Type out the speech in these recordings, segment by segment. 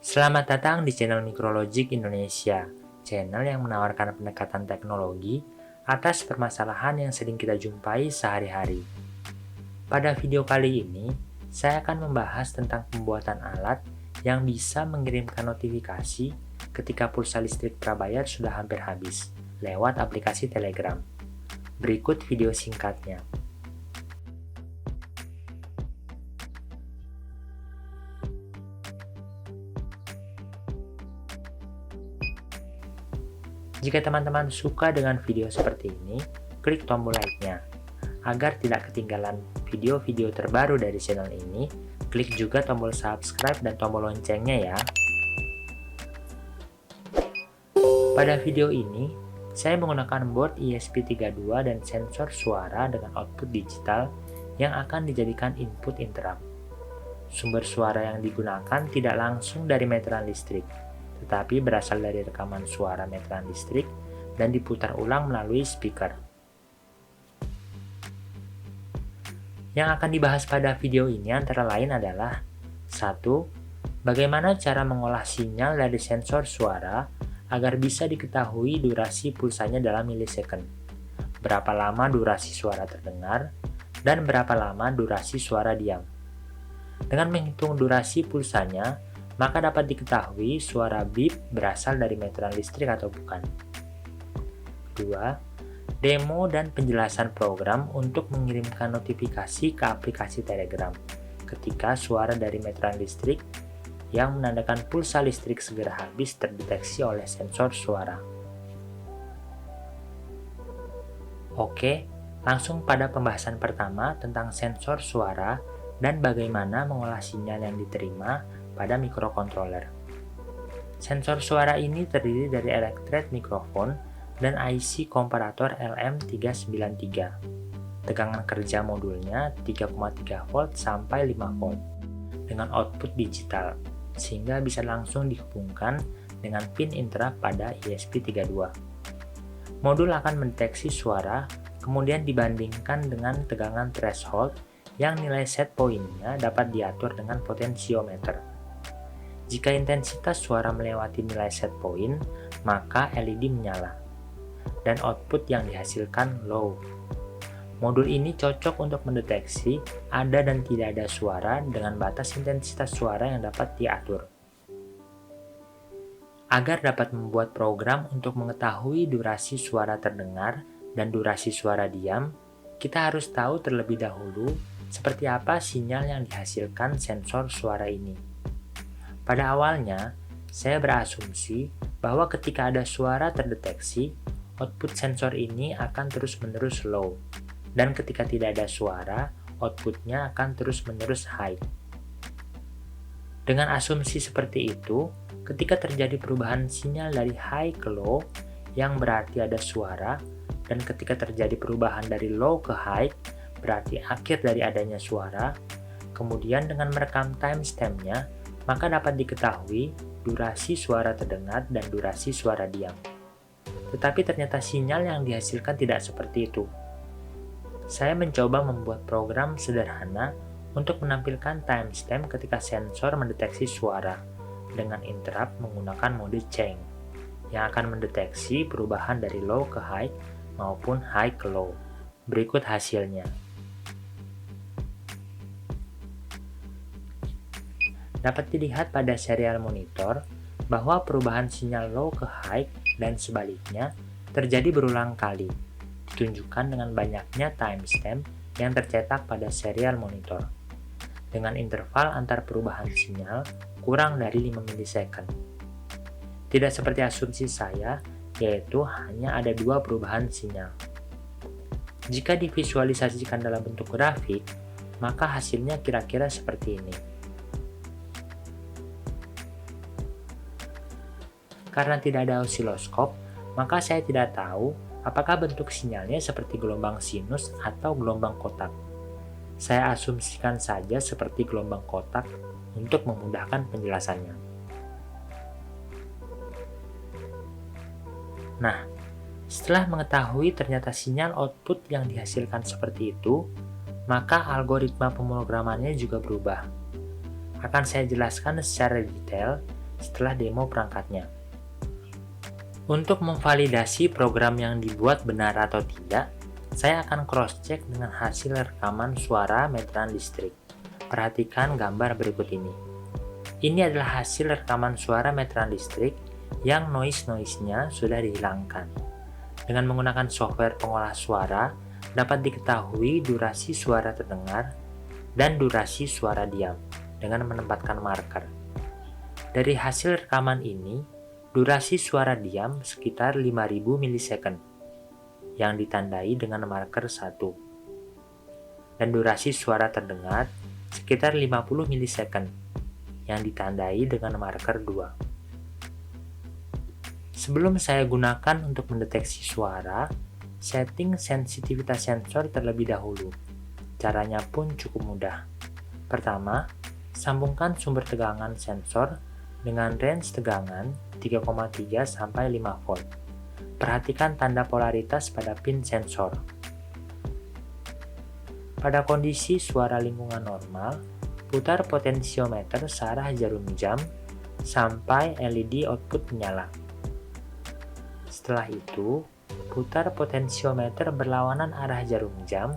Selamat datang di channel Mikrologik Indonesia, channel yang menawarkan pendekatan teknologi atas permasalahan yang sering kita jumpai sehari-hari. Pada video kali ini, saya akan membahas tentang pembuatan alat yang bisa mengirimkan notifikasi ketika pulsa listrik prabayar sudah hampir habis lewat aplikasi Telegram. Berikut video singkatnya. Jika teman-teman suka dengan video seperti ini, klik tombol like-nya. Agar tidak ketinggalan video-video terbaru dari channel ini, klik juga tombol subscribe dan tombol loncengnya ya. Pada video ini, saya menggunakan board ESP32 dan sensor suara dengan output digital yang akan dijadikan input interrupt. Sumber suara yang digunakan tidak langsung dari meteran listrik, tetapi berasal dari rekaman suara meteran listrik dan diputar ulang melalui speaker. Yang akan dibahas pada video ini antara lain adalah 1. Bagaimana cara mengolah sinyal dari sensor suara agar bisa diketahui durasi pulsanya dalam milisecond, berapa lama durasi suara terdengar, dan berapa lama durasi suara diam. Dengan menghitung durasi pulsanya, maka dapat diketahui suara beep berasal dari meteran listrik atau bukan. 2. Demo dan penjelasan program untuk mengirimkan notifikasi ke aplikasi Telegram ketika suara dari meteran listrik yang menandakan pulsa listrik segera habis terdeteksi oleh sensor suara. Oke, langsung pada pembahasan pertama tentang sensor suara dan bagaimana mengolah sinyal yang diterima pada mikrokontroler. Sensor suara ini terdiri dari elektret mikrofon dan IC komparator LM393. Tegangan kerja modulnya 3,3 volt sampai 5 volt dengan output digital, sehingga bisa langsung dihubungkan dengan pin interrupt pada ESP32. Modul akan mendeteksi suara, kemudian dibandingkan dengan tegangan threshold yang nilai set point-nya dapat diatur dengan potensiometer. Jika intensitas suara melewati nilai set point, maka LED menyala, dan output yang dihasilkan low. Modul ini cocok untuk mendeteksi ada dan tidak ada suara dengan batas intensitas suara yang dapat diatur. Agar dapat membuat program untuk mengetahui durasi suara terdengar dan durasi suara diam, kita harus tahu terlebih dahulu seperti apa sinyal yang dihasilkan sensor suara ini. Pada awalnya, saya berasumsi bahwa ketika ada suara terdeteksi, output sensor ini akan terus-menerus low, dan ketika tidak ada suara, outputnya akan terus-menerus high. Dengan asumsi seperti itu, ketika terjadi perubahan sinyal dari high ke low, yang berarti ada suara, dan ketika terjadi perubahan dari low ke high, berarti akhir dari adanya suara, kemudian dengan merekam timestamp-nya, maka dapat diketahui durasi suara terdengar dan durasi suara diam. Tetapi ternyata sinyal yang dihasilkan tidak seperti itu. Saya mencoba membuat program sederhana untuk menampilkan timestamp ketika sensor mendeteksi suara dengan interrupt menggunakan mode change yang akan mendeteksi perubahan dari low ke high maupun high ke low. Berikut hasilnya. Dapat dilihat pada serial monitor bahwa perubahan sinyal low ke high dan sebaliknya terjadi berulang kali, ditunjukkan dengan banyaknya timestamp yang tercetak pada serial monitor, dengan interval antar perubahan sinyal kurang dari 5 milisecond. Tidak seperti asumsi saya, yaitu hanya ada 2 perubahan sinyal. Jika divisualisasikan dalam bentuk grafik, maka hasilnya kira-kira seperti ini. Karena tidak ada osiloskop, maka saya tidak tahu apakah bentuk sinyalnya seperti gelombang sinus atau gelombang kotak. Saya asumsikan saja seperti gelombang kotak untuk memudahkan penjelasannya. Nah, setelah mengetahui ternyata sinyal output yang dihasilkan seperti itu, maka algoritma pemrogramannya juga berubah. Akan saya jelaskan secara detail setelah demo perangkatnya. Untuk memvalidasi program yang dibuat benar atau tidak, saya akan cross-check dengan hasil rekaman suara meteran listrik. Perhatikan gambar berikut ini. Ini adalah hasil rekaman suara meteran listrik yang noise-nya sudah dihilangkan. Dengan menggunakan software pengolah suara, dapat diketahui durasi suara terdengar dan durasi suara diam dengan menempatkan marker. Dari hasil rekaman ini, durasi suara diam sekitar 5000 milisecond yang ditandai dengan marker 1. Dan durasi suara terdengar sekitar 50 milisecond yang ditandai dengan marker 2. Sebelum saya gunakan untuk mendeteksi suara, setting sensitivitas sensor terlebih dahulu. Caranya pun cukup mudah. Pertama, sambungkan sumber tegangan sensor dengan range tegangan 3,3 sampai 5 volt. Perhatikan tanda polaritas pada pin sensor. Pada kondisi suara lingkungan normal, putar potensiometer searah jarum jam sampai LED output menyala. Setelah itu, putar potensiometer berlawanan arah jarum jam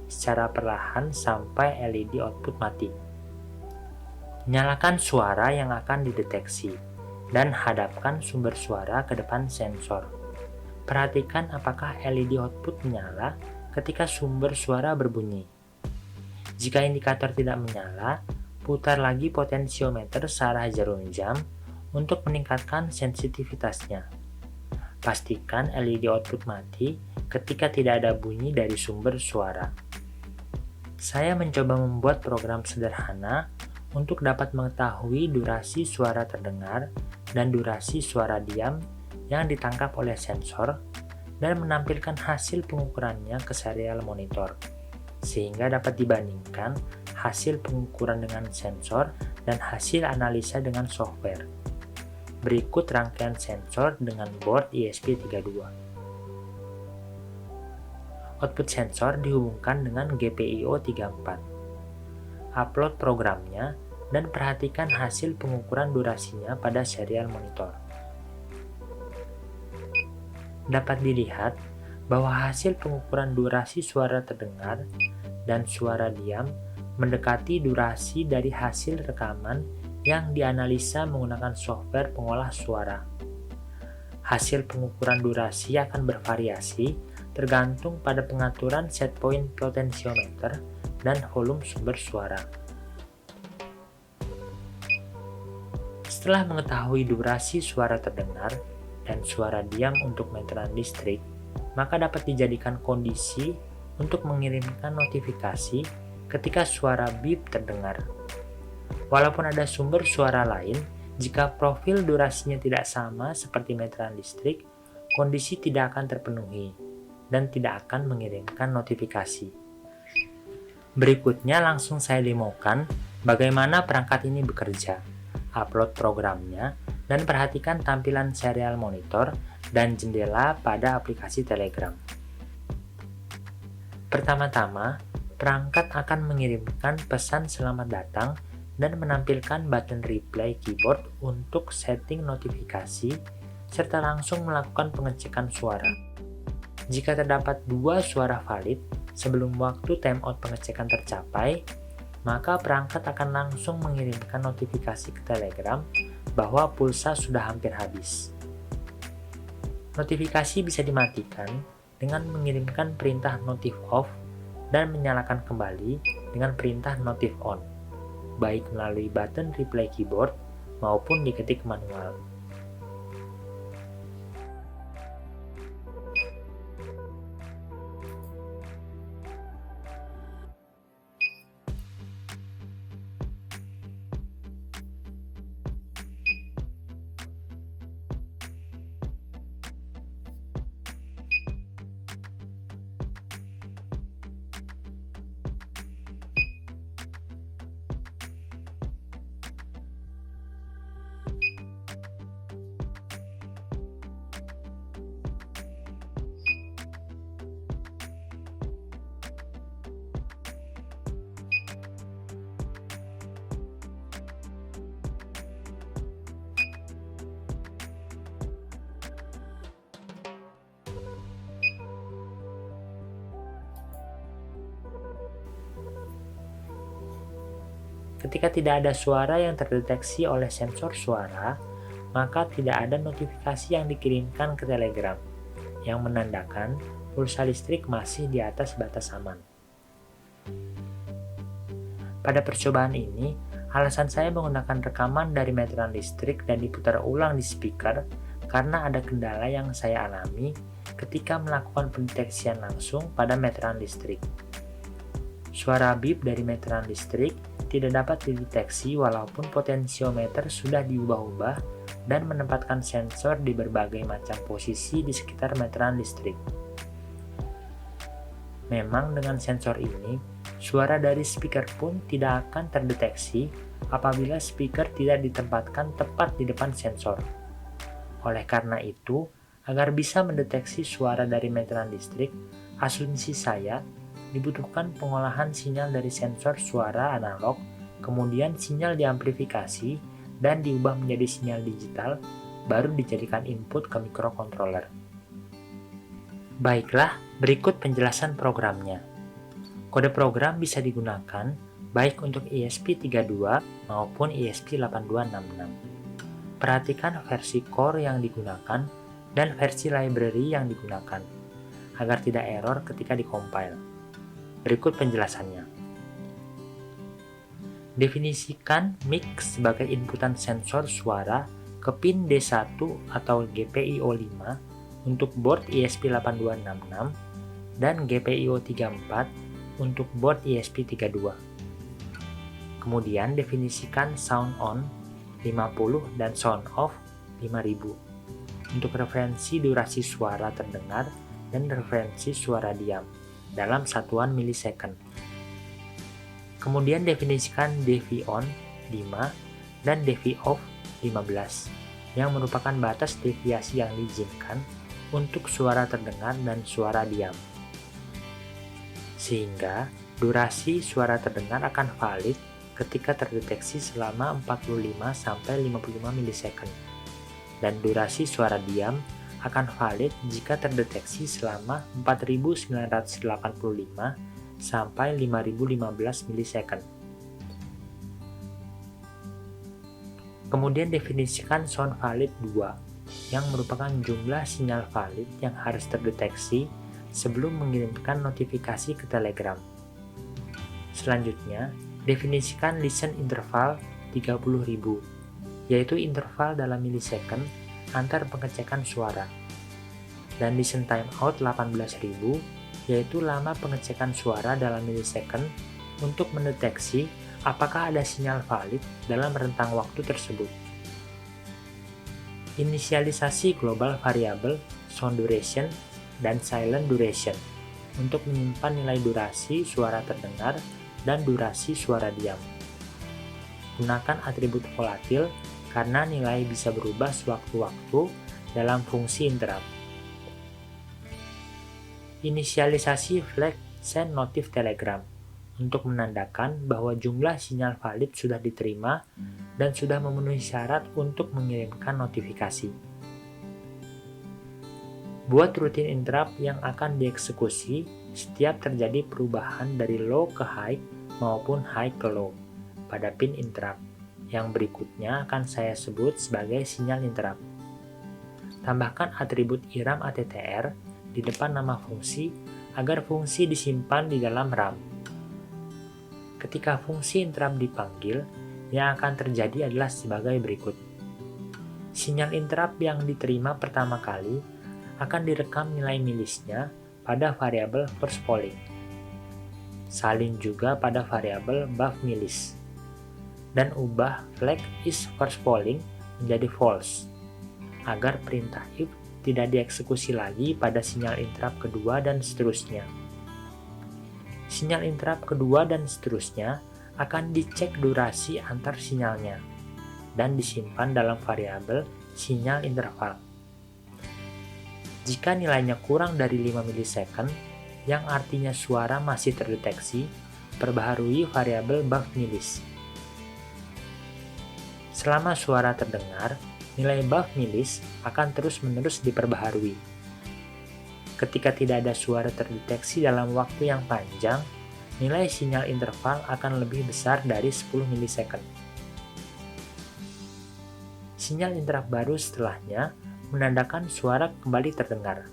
secara perlahan sampai LED output mati. Nyalakan suara yang akan dideteksi dan hadapkan sumber suara ke depan sensor. Perhatikan apakah LED output menyala ketika sumber suara berbunyi. Jika indikator tidak menyala, putar lagi potensiometer searah jarum jam untuk meningkatkan sensitivitasnya. Pastikan LED output mati ketika tidak ada bunyi dari sumber suara. Saya mencoba membuat program sederhana untuk dapat mengetahui durasi suara terdengar dan durasi suara diam yang ditangkap oleh sensor dan menampilkan hasil pengukurannya ke serial monitor, sehingga dapat dibandingkan hasil pengukuran dengan sensor dan hasil analisa dengan software. Berikut rangkaian sensor dengan board ESP32. Output sensor dihubungkan dengan GPIO 34. Upload programnya dan perhatikan hasil pengukuran durasinya pada serial monitor. Dapat dilihat bahwa hasil pengukuran durasi suara terdengar dan suara diam mendekati durasi dari hasil rekaman yang dianalisa menggunakan software pengolah suara. Hasil pengukuran durasi akan bervariasi tergantung pada pengaturan setpoint potensiometer dan volume sumber suara. Setelah mengetahui durasi suara terdengar dan suara diam untuk meteran listrik, maka dapat dijadikan kondisi untuk mengirimkan notifikasi ketika suara beep terdengar. Walaupun ada sumber suara lain, jika profil durasinya tidak sama seperti meteran listrik, kondisi tidak akan terpenuhi dan tidak akan mengirimkan notifikasi. Berikutnya langsung saya demokan bagaimana perangkat ini bekerja. Upload programnya dan perhatikan tampilan serial monitor dan jendela pada aplikasi Telegram. Pertama-tama, perangkat akan mengirimkan pesan selamat datang dan menampilkan button replay keyboard untuk setting notifikasi serta langsung melakukan pengecekan suara. Jika terdapat 2 suara valid sebelum waktu timeout pengecekan tercapai, maka perangkat akan langsung mengirimkan notifikasi ke Telegram bahwa pulsa sudah hampir habis. Notifikasi bisa dimatikan dengan mengirimkan perintah notif off dan menyalakan kembali dengan perintah notif on, baik melalui button replay keyboard maupun diketik manual. Ketika tidak ada suara yang terdeteksi oleh sensor suara, maka tidak ada notifikasi yang dikirimkan ke Telegram, yang menandakan pulsa listrik masih di atas batas aman. Pada percobaan ini, alasan saya menggunakan rekaman dari meteran listrik dan diputar ulang di speaker karena ada kendala yang saya alami ketika melakukan pendeteksian langsung pada meteran listrik. Suara bip dari meteran listrik tidak dapat dideteksi walaupun potensiometer sudah diubah-ubah dan menempatkan sensor di berbagai macam posisi di sekitar meteran listrik. Memang dengan sensor ini, suara dari speaker pun tidak akan terdeteksi apabila speaker tidak ditempatkan tepat di depan sensor. Oleh karena itu, agar bisa mendeteksi suara dari meteran listrik, asumsi saya dibutuhkan pengolahan sinyal dari sensor suara analog, kemudian sinyal diamplifikasi dan diubah menjadi sinyal digital, baru dijadikan input ke microcontroller. Baiklah, berikut penjelasan programnya. Kode program bisa digunakan baik untuk ESP32 maupun ESP8266. Perhatikan versi core yang digunakan dan versi library yang digunakan, agar tidak error ketika dikompil. Berikut penjelasannya. Definisikan mic sebagai inputan sensor suara ke pin D1 atau GPIO5 untuk board ESP8266 dan GPIO34 untuk board ESP32. Kemudian definisikan sound on 50 dan sound off 5000 untuk referensi durasi suara terdengar dan referensi suara diam dalam satuan milisecond. Kemudian definisikan dV on 5 dan dV off 15 yang merupakan batas deviasi yang diizinkan untuk suara terdengar dan suara diam. Sehingga durasi suara terdengar akan valid ketika terdeteksi selama 45-55 milisecond dan durasi suara diam akan valid jika terdeteksi selama 4985 sampai 5015 milisecond. Kemudian definisikan sound valid 2 yang merupakan jumlah sinyal valid yang harus terdeteksi sebelum mengirimkan notifikasi ke Telegram. Selanjutnya, definisikan listen interval 30.000, yaitu interval dalam milisecond antar pengecekan suara, dan listen timeout 18.000, yaitu lama pengecekan suara dalam milisecond untuk mendeteksi apakah ada sinyal valid dalam rentang waktu tersebut. Inisialisasi global variabel sound duration dan silent duration untuk menyimpan nilai durasi suara terdengar dan durasi suara diam. Gunakan atribut volatil karena nilai bisa berubah sewaktu-waktu dalam fungsi interrupt. Inisialisasi flag send notif Telegram untuk menandakan bahwa jumlah sinyal valid sudah diterima dan sudah memenuhi syarat untuk mengirimkan notifikasi. Buat rutin interrupt yang akan dieksekusi setiap terjadi perubahan dari low ke high maupun high ke low pada pin interrupt. Yang berikutnya akan saya sebut sebagai sinyal interrupt. Tambahkan atribut IRAM ATTR di depan nama fungsi agar fungsi disimpan di dalam RAM. Ketika fungsi interrupt dipanggil, yang akan terjadi adalah sebagai berikut. Sinyal interrupt yang diterima pertama kali akan direkam nilai milisnya pada variabel first polling. Salin juga pada variabel buff milis. Dan ubah flag is first polling menjadi false, agar perintah if tidak dieksekusi lagi pada sinyal interrupt kedua dan seterusnya. Sinyal interrupt kedua dan seterusnya akan dicek durasi antar sinyalnya dan disimpan dalam variabel sinyal interval. Jika nilainya kurang dari 5 milisecond, yang artinya suara masih terdeteksi, perbaharui variabel buff milis. Selama suara terdengar, nilai buff milis akan terus-menerus diperbaharui. Ketika tidak ada suara terdeteksi dalam waktu yang panjang, nilai sinyal interval akan lebih besar dari 10 milisecond. Sinyal interrupt baru setelahnya menandakan suara kembali terdengar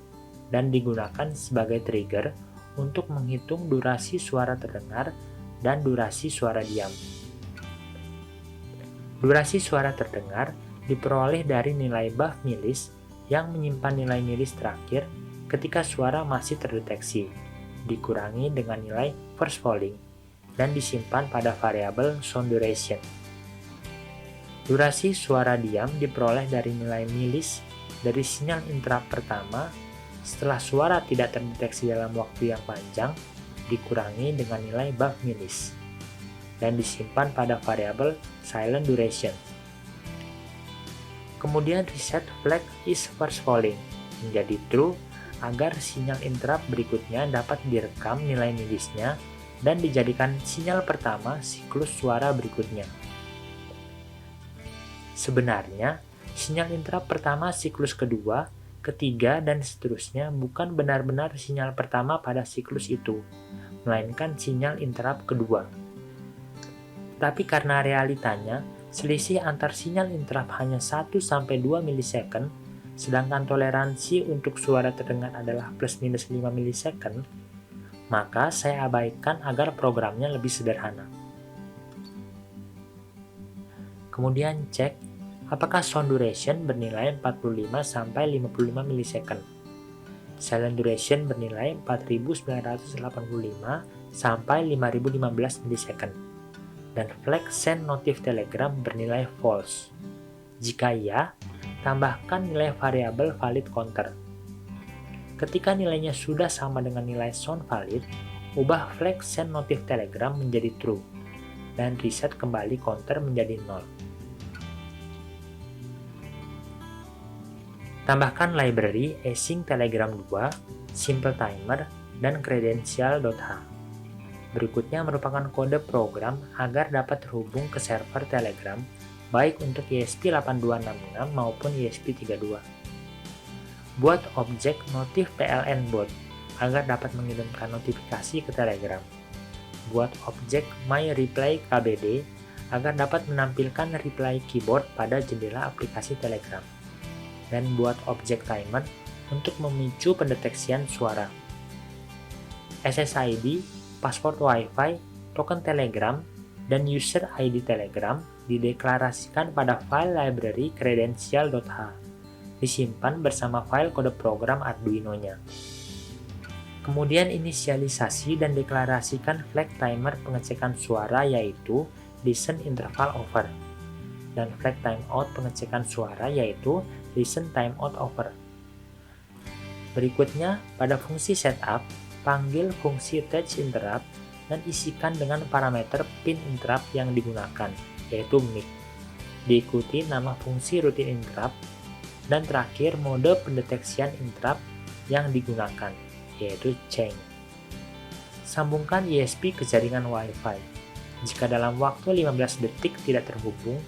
dan digunakan sebagai trigger untuk menghitung durasi suara terdengar dan durasi suara diam. Durasi suara terdengar diperoleh dari nilai buff milis yang menyimpan nilai milis terakhir ketika suara masih terdeteksi, dikurangi dengan nilai first falling, dan disimpan pada variabel sound duration. Durasi suara diam diperoleh dari nilai milis dari sinyal interrupt pertama setelah suara tidak terdeteksi dalam waktu yang panjang, dikurangi dengan nilai buff milis, dan disimpan pada variabel silent duration. Kemudian reset flag is first falling menjadi true agar sinyal interrupt berikutnya dapat direkam nilai milisnya dan dijadikan sinyal pertama siklus suara berikutnya. Sebenarnya, sinyal interrupt pertama siklus kedua, ketiga, dan seterusnya bukan benar-benar sinyal pertama pada siklus itu, melainkan sinyal interrupt kedua. Tapi karena realitanya, selisih antar sinyal interrupt hanya 1-2 milisecond, sedangkan toleransi untuk suara terdengar adalah plus-minus 5 milisecond, maka saya abaikan agar programnya lebih sederhana. Kemudian cek apakah sound duration bernilai 45-55 milisecond. Silent duration bernilai 4985 sampai 5015 milisecond. Dan flag send notif telegram bernilai false. Jika iya, tambahkan nilai variabel valid counter. Ketika nilainya sudah sama dengan nilai sound valid, ubah flag send notif telegram menjadi true, dan reset kembali counter menjadi 0. Tambahkan library async telegram 2, simple timer, dan credential.h. Berikutnya merupakan kode program agar dapat terhubung ke server Telegram, baik untuk ESP8266 maupun ESP32. Buat objek notif PLN bot agar dapat mengirimkan notifikasi ke Telegram. Buat objek myReply_kbd agar dapat menampilkan reply keyboard pada jendela aplikasi Telegram. Dan buat objek timer untuk memicu pendeteksian suara. SSID, password Wi-Fi, token Telegram, dan user ID Telegram dideklarasikan pada file library credential.h, disimpan bersama file kode program Arduino-nya. Kemudian inisialisasi dan deklarasikan flag timer pengecekan suara yaitu listen interval over, dan flag timeout pengecekan suara yaitu listen timeout over. Berikutnya, pada fungsi setup, panggil fungsi touch interrupt dan isikan dengan parameter pin interrupt yang digunakan, yaitu mic. Diikuti nama fungsi routine interrupt, dan terakhir mode pendeteksian interrupt yang digunakan, yaitu chain. Sambungkan ESP ke jaringan Wi-Fi. Jika dalam waktu 15 detik tidak terhubung,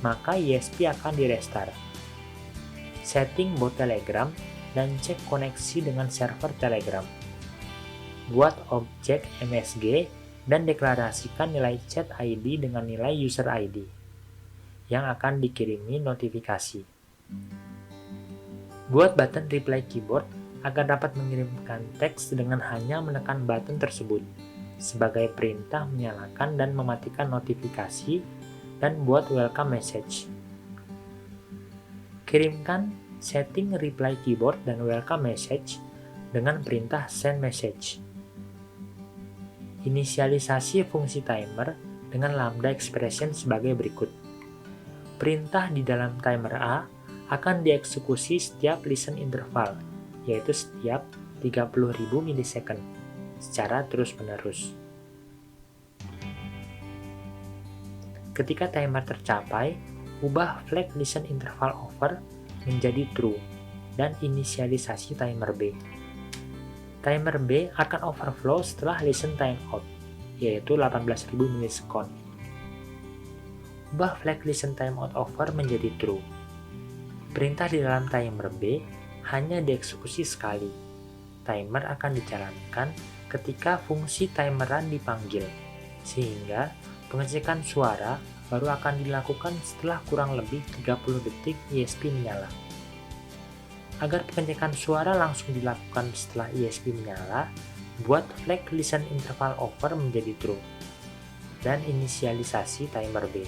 maka ESP akan direstart. Setting bot Telegram dan cek koneksi dengan server Telegram. Buat objek MSG dan deklarasikan nilai chat ID dengan nilai user ID yang akan dikirimi notifikasi. Buat button reply keyboard agar dapat mengirimkan teks dengan hanya menekan button tersebut sebagai perintah menyalakan dan mematikan notifikasi, dan buat welcome message. Kirimkan setting reply keyboard dan welcome message dengan perintah send message. Inisialisasi fungsi timer dengan lambda expression sebagai berikut. Perintah di dalam timer A akan dieksekusi setiap listen interval, yaitu setiap 30.000 milisecond, secara terus-menerus. Ketika timer tercapai, ubah flag listen interval over menjadi true dan inisialisasi timer B. Timer B akan overflow setelah listen timeout, yaitu 18.000 milisekund. Ubah flag listen timeout over menjadi true. Perintah di dalam timer B hanya dieksekusi sekali. Timer akan dijalankan ketika fungsi timeran dipanggil, sehingga pengecekan suara baru akan dilakukan setelah kurang lebih 30 detik ESP menyala. Agar pengecekan suara langsung dilakukan setelah ESP menyala, buat flag listen interval over menjadi true, dan inisialisasi timer B.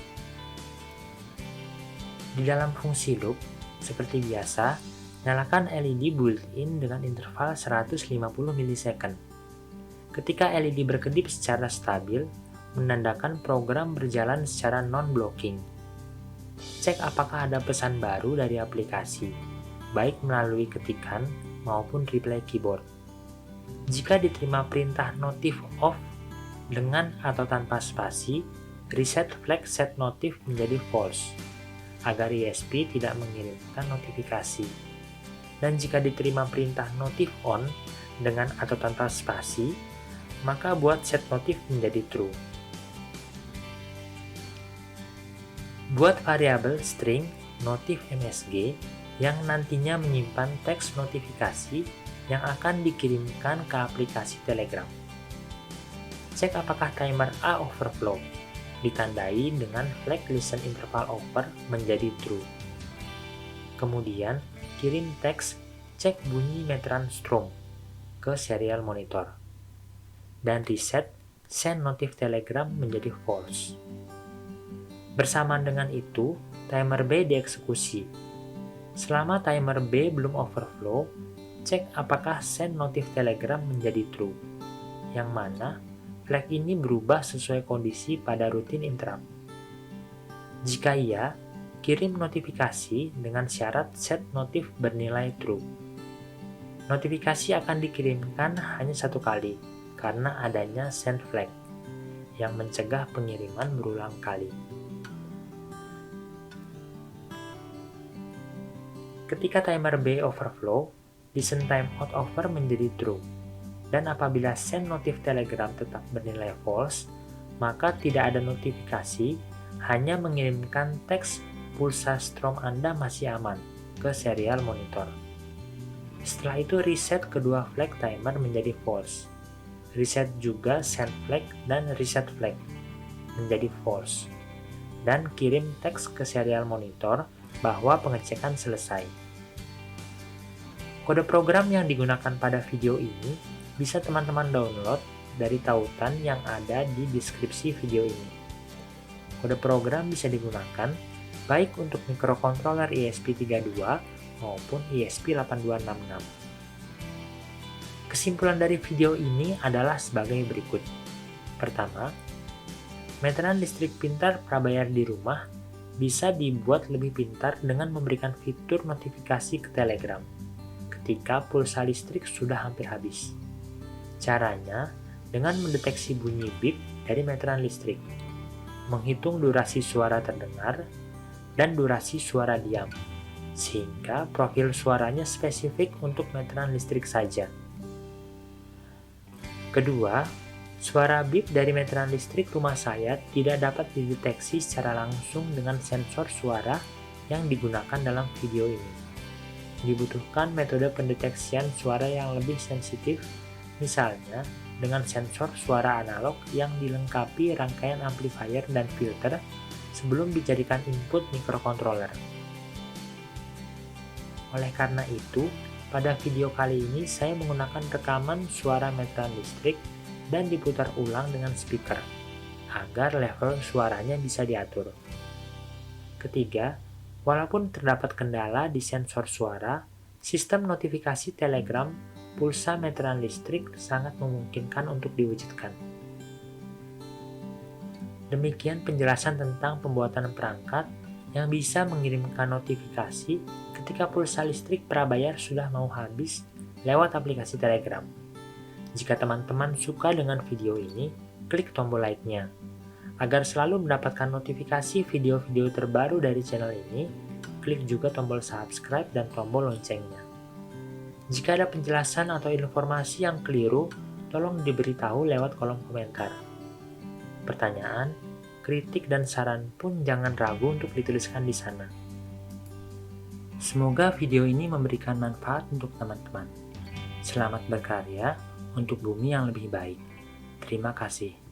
Di dalam fungsi loop, seperti biasa, nyalakan LED built-in dengan interval 150 milisecond. Ketika LED berkedip secara stabil, menandakan program berjalan secara non-blocking. Cek apakah ada pesan baru dari aplikasi, baik melalui ketikan maupun reply keyboard. Jika diterima perintah notif off dengan atau tanpa spasi, reset flag set notif menjadi false, agar ESP tidak mengirimkan notifikasi. Dan jika diterima perintah notif on dengan atau tanpa spasi, maka buat set notif menjadi true. Buat variabel string notif MSG yang nantinya menyimpan teks notifikasi yang akan dikirimkan ke aplikasi Telegram. Cek apakah timer A overflow, ditandai dengan flag listen interval over menjadi true. Kemudian, kirim teks cek bunyi meteran strum ke serial monitor. Dan reset send notif Telegram menjadi false. Bersamaan dengan itu, timer B dieksekusi. Selama timer B belum overflow, cek apakah send notif Telegram menjadi true, yang mana flag ini berubah sesuai kondisi pada routine interrupt. Jika iya, kirim notifikasi dengan syarat set notif bernilai true. Notifikasi akan dikirimkan hanya satu kali, karena adanya send flag, yang mencegah pengiriman berulang kali. Ketika timer B overflow, listen timeout over menjadi true, dan apabila send notif Telegram tetap bernilai false, maka tidak ada notifikasi, hanya mengirimkan teks pulsa strom Anda masih aman ke serial monitor. Setelah itu reset kedua flag timer menjadi false, reset juga send flag dan reset flag menjadi false, dan kirim teks ke serial monitor bahwa pengecekan selesai. Kode program yang digunakan pada video ini bisa teman-teman download dari tautan yang ada di deskripsi video ini. Kode program bisa digunakan baik untuk microcontroller ESP32 maupun ESP8266. Kesimpulan dari video ini adalah sebagai berikut. Pertama, meteran listrik pintar prabayar di rumah bisa dibuat lebih pintar dengan memberikan fitur notifikasi ke Telegram ketika pulsa listrik sudah hampir habis. Caranya dengan mendeteksi bunyi bip dari meteran listrik, menghitung durasi suara terdengar, dan durasi suara diam, sehingga profil suaranya spesifik untuk meteran listrik saja. Kedua, suara bip dari meteran listrik rumah saya tidak dapat dideteksi secara langsung dengan sensor suara yang digunakan dalam video ini. Dibutuhkan metode pendeteksian suara yang lebih sensitif, misalnya dengan sensor suara analog yang dilengkapi rangkaian amplifier dan filter sebelum dijadikan input microcontroller. Oleh karena itu, pada video kali ini saya menggunakan rekaman suara meteran listrik dan diputar ulang dengan speaker, agar level suaranya bisa diatur. Ketiga, walaupun terdapat kendala di sensor suara, sistem notifikasi Telegram pulsa meteran listrik sangat memungkinkan untuk diwujudkan. Demikian penjelasan tentang pembuatan perangkat yang bisa mengirimkan notifikasi ketika pulsa listrik prabayar sudah mau habis lewat aplikasi Telegram. Jika teman-teman suka dengan video ini, klik tombol like-nya. Agar selalu mendapatkan notifikasi video-video terbaru dari channel ini, klik juga tombol subscribe dan tombol loncengnya. Jika ada penjelasan atau informasi yang keliru, tolong diberitahu lewat kolom komentar. Pertanyaan, kritik, dan saran pun jangan ragu untuk dituliskan di sana. Semoga video ini memberikan manfaat untuk teman-teman. Selamat berkarya. untuk bumi yang lebih baik. Terima kasih.